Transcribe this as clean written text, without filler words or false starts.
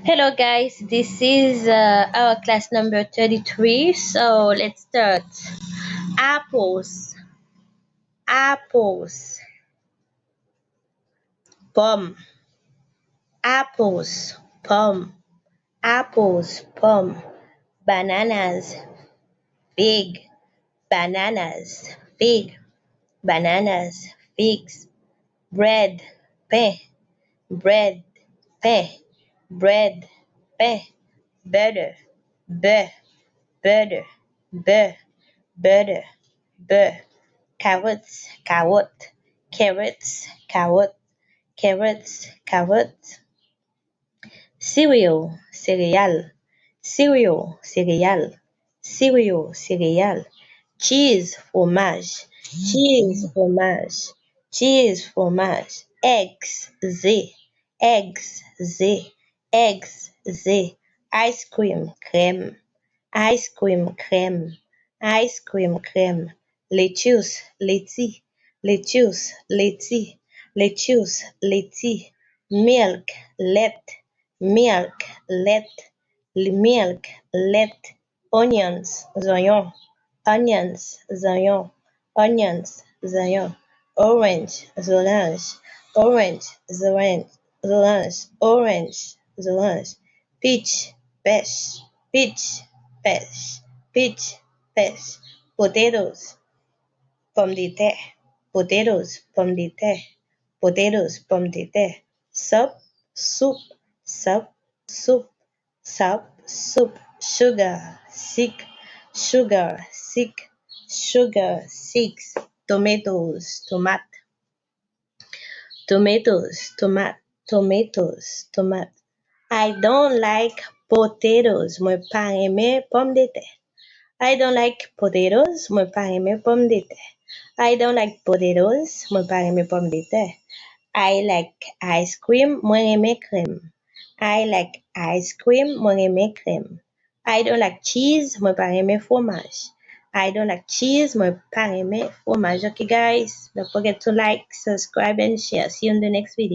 Hello guys, this is our class number 33. So let's start. Apples, apples, pomme, apples, pomme, apples, pomme, bananas, fig, bananas, fig, bananas, figs, bread, pain, bread, pain, bread, pain, butter, beurre, butter, beurre, butter, beurre, carrots, carrot, carrots, carrot, carrots, carrot, cereal, céréales, cereal, céréales, cereal, céréales, cheese, fromage, cheese, fromage, cheese, fromage, eggs, eggs, eggs, ice cream, crème, ice cream, crème, ice cream, crème, lettuce, lettuce, lettuce, lettuce, lettuce, lettuce, milk, lait, milk, lait, milk, lait, onions, oignons, onions, oignons, onions, oignons, orange, orange, orange, orange, orange, orange, orange, peach, peach, peach, peach, peach, peach, potatoes, pomme de terre, potatoes, pomme de terre, potatoes, pomme de terre, soup, soup, soup, soup, soup, soup, sugar, sick, sugar, sick, sugar, six, tomatoes, tomate, tomatoes, tomate, tomatoes, tomate. I don't like potatoes. Moi pas aimer pomme de terre. I don't like potatoes. Moi pas aimer pomme de terre. I don't like potatoes. Moi pas aimer pomme de terre. I like ice cream. Moi aimer crème. I like ice cream. Moi aimer crème. I don't like cheese. Moi pas aimer fromage. I don't like cheese. Moi pas aimer fromage. Okay, guys, don't forget to like, subscribe, and share. See you in the next video.